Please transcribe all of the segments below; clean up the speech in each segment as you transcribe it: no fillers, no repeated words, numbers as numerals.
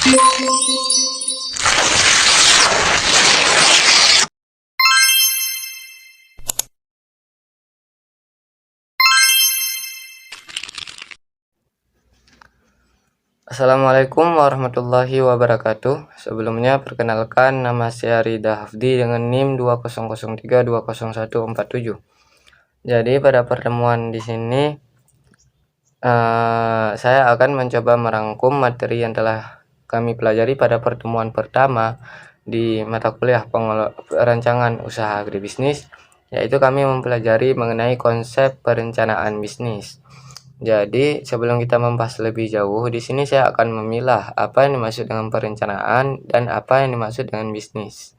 Assalamualaikum warahmatullahi wabarakatuh. Sebelumnya perkenalkan, nama saya Rida Hafdi dengan NIM 2003200147. Jadi pada pertemuan di sini saya akan mencoba merangkum materi yang telah kami pelajari pada pertemuan pertama di mata kuliah perancangan usaha agribisnis, yaitu kami mempelajari mengenai konsep perencanaan bisnis. Jadi sebelum kita membahas lebih jauh, di sini saya akan memilah apa yang dimaksud dengan perencanaan dan apa yang dimaksud dengan bisnis.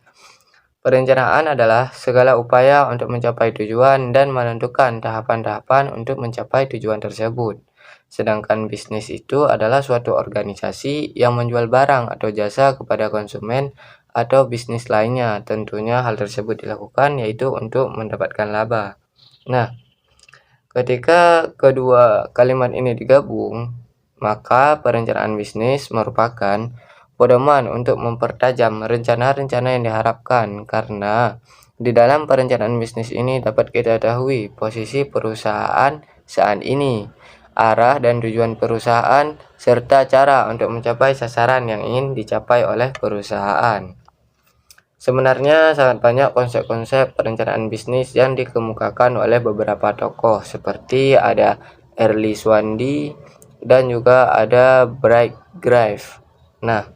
Perencanaan adalah segala upaya untuk mencapai tujuan dan menentukan tahapan-tahapan untuk mencapai tujuan tersebut. Sedangkan bisnis itu adalah suatu organisasi yang menjual barang atau jasa kepada konsumen atau bisnis lainnya. Tentunya hal tersebut dilakukan yaitu untuk mendapatkan laba. Nah, ketika kedua kalimat ini digabung, maka perencanaan bisnis merupakan pedoman untuk mempertajam rencana-rencana yang diharapkan, karena di dalam perencanaan bisnis ini dapat kita ketahui posisi perusahaan saat ini, arah dan tujuan perusahaan, serta cara untuk mencapai sasaran yang ingin dicapai oleh perusahaan. Sebenarnya sangat banyak konsep-konsep perencanaan bisnis yang dikemukakan oleh beberapa tokoh, seperti ada Early Swandi dan juga ada Bright Grive. Nah,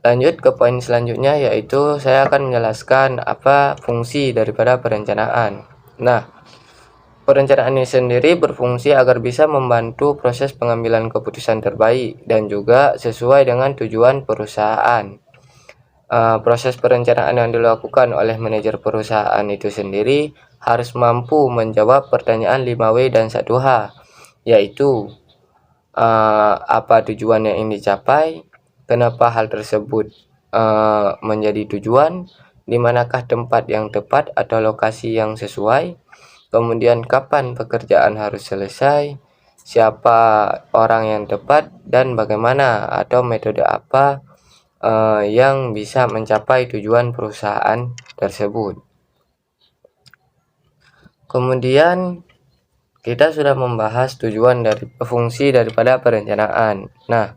lanjut ke poin selanjutnya, yaitu saya akan menjelaskan apa fungsi daripada perencanaan. Nah, perencanaan ini sendiri berfungsi agar bisa membantu proses pengambilan keputusan terbaik dan juga sesuai dengan tujuan perusahaan. Proses perencanaan yang dilakukan oleh manajer perusahaan itu sendiri harus mampu menjawab pertanyaan 5W dan 1H, yaitu apa tujuan yang ingin dicapai, kenapa hal tersebut menjadi tujuan, di manakah tempat yang tepat atau lokasi yang sesuai, kemudian kapan pekerjaan harus selesai, siapa orang yang tepat, dan bagaimana atau metode apa yang bisa mencapai tujuan perusahaan tersebut. Kemudian kita sudah membahas tujuan dari fungsi daripada perencanaan. Nah,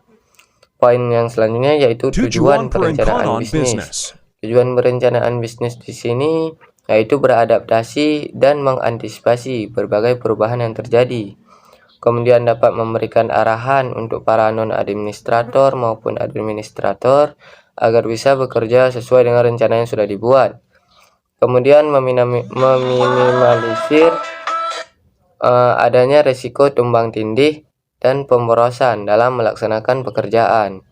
poin yang selanjutnya yaitu tujuan perencanaan bisnis. Tujuan perencanaan bisnis di sini yaitu beradaptasi dan mengantisipasi berbagai perubahan yang terjadi. Kemudian dapat memberikan arahan untuk para non-administrator maupun administrator agar bisa bekerja sesuai dengan rencana yang sudah dibuat. Kemudian meminimalisir adanya risiko tumbang tindih dan pemborosan dalam melaksanakan pekerjaan.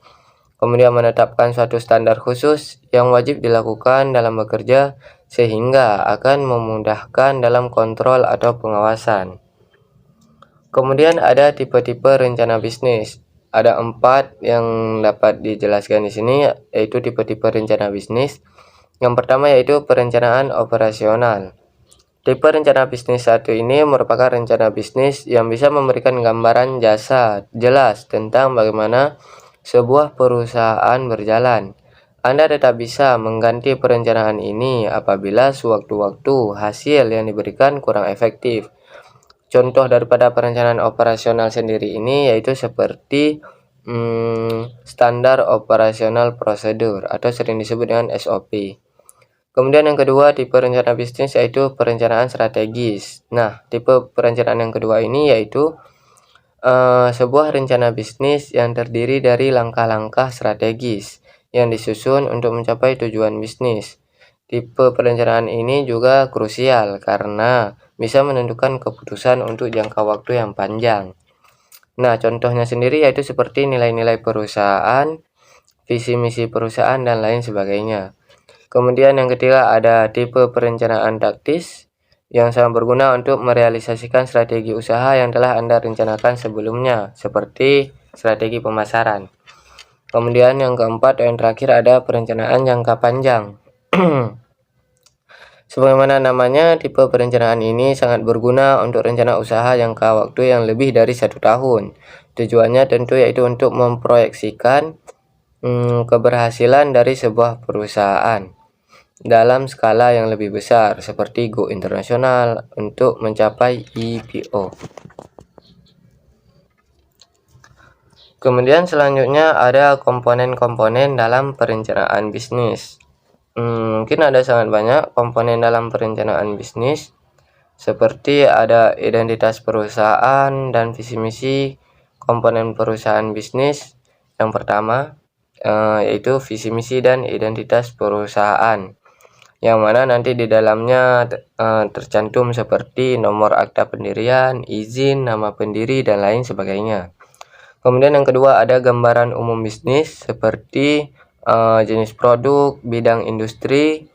Kemudian menetapkan suatu standar khusus yang wajib dilakukan dalam bekerja sehingga akan memudahkan dalam kontrol atau pengawasan. Kemudian ada tipe-tipe rencana bisnis. Ada 4 yang dapat dijelaskan di sini, yaitu tipe-tipe rencana bisnis. Yang pertama yaitu perencanaan operasional. Tipe rencana bisnis 1 ini merupakan rencana bisnis yang bisa memberikan gambaran jelas tentang bagaimana sebuah perusahaan berjalan. Anda tetap bisa mengganti perencanaan ini apabila sewaktu-waktu hasil yang diberikan kurang efektif. Contoh daripada perencanaan operasional sendiri ini yaitu seperti standar operasional prosedur atau sering disebut dengan SOP. Kemudian yang kedua, tipe rencana bisnis yaitu perencanaan strategis. Nah, tipe perencanaan yang kedua ini yaitu sebuah rencana bisnis yang terdiri dari langkah-langkah strategis yang disusun untuk mencapai tujuan bisnis. Tipe perencanaan ini juga krusial karena bisa menentukan keputusan untuk jangka waktu yang panjang. Nah, contohnya sendiri yaitu seperti nilai-nilai perusahaan, visi misi perusahaan, dan lain sebagainya. Kemudian yang ketiga ada tipe perencanaan taktis yang sangat berguna untuk merealisasikan strategi usaha yang telah Anda rencanakan sebelumnya, seperti strategi pemasaran. Kemudian yang keempat dan terakhir ada perencanaan jangka panjang. Sebagaimana namanya, tipe perencanaan ini sangat berguna untuk rencana usaha jangka waktu yang lebih dari 1 tahun. Tujuannya tentu yaitu untuk memproyeksikan keberhasilan dari sebuah perusahaan dalam skala yang lebih besar seperti go internasional untuk mencapai IPO. Kemudian selanjutnya ada komponen-komponen dalam perencanaan bisnis. Mungkin ada sangat banyak komponen dalam perencanaan bisnis, seperti ada identitas perusahaan dan visi misi. Komponen perusahaan bisnis yang pertama yaitu visi misi dan identitas perusahaan, yang mana nanti di dalamnya tercantum seperti nomor akta pendirian, izin, nama pendiri, dan lain sebagainya. Kemudian yang kedua ada gambaran umum bisnis seperti jenis produk, bidang industri,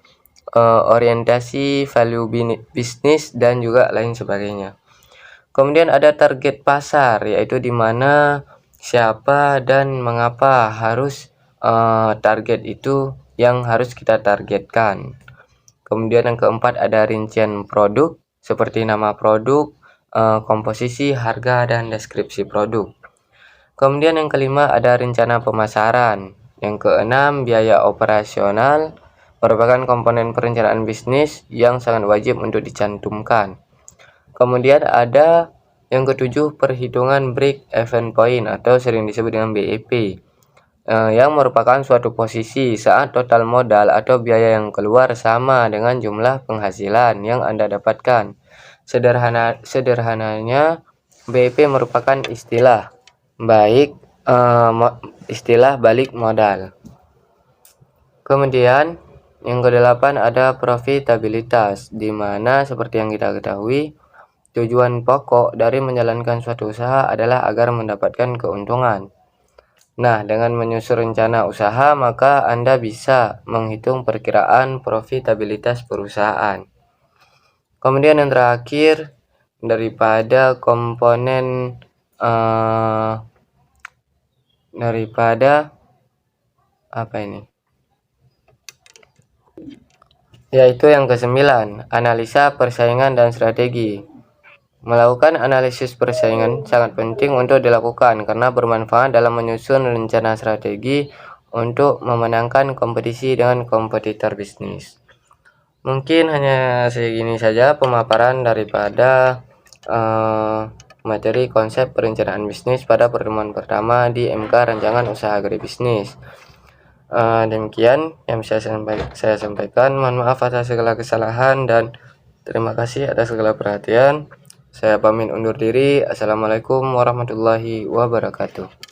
orientasi, value bisnis, dan juga lain sebagainya. Kemudian ada target pasar, yaitu di mana siapa dan mengapa harus target itu yang harus kita targetkan. Kemudian yang keempat ada rincian produk seperti nama produk, komposisi, harga, dan deskripsi produk. Kemudian yang kelima ada rencana pemasaran. Yang keenam biaya operasional, merupakan komponen perencanaan bisnis yang sangat wajib untuk dicantumkan. Kemudian ada yang ketujuh perhitungan break even point atau sering disebut dengan BEP, yang merupakan suatu posisi saat total modal atau biaya yang keluar sama dengan jumlah penghasilan yang Anda dapatkan. Sederhananya BEP merupakan istilah balik modal. Kemudian yang kedelapan ada profitabilitas, di mana seperti yang kita ketahui tujuan pokok dari menjalankan suatu usaha adalah agar mendapatkan keuntungan. Nah, dengan menyusun rencana usaha, maka Anda bisa menghitung perkiraan profitabilitas perusahaan. Kemudian yang terakhir, daripada komponen yaitu yang ke-9, analisa persaingan dan strategi. Melakukan analisis persaingan sangat penting untuk dilakukan karena bermanfaat dalam menyusun rencana strategi untuk memenangkan kompetisi dengan kompetitor bisnis. Mungkin hanya segini saja pemaparan daripada materi konsep perencanaan bisnis pada pertemuan pertama di MK Rancangan Usaha Agribisnis. Demikian yang bisa saya sampaikan. Mohon maaf atas segala kesalahan dan terima kasih atas segala perhatian. Saya pamit undur diri. Assalamualaikum warahmatullahi wabarakatuh.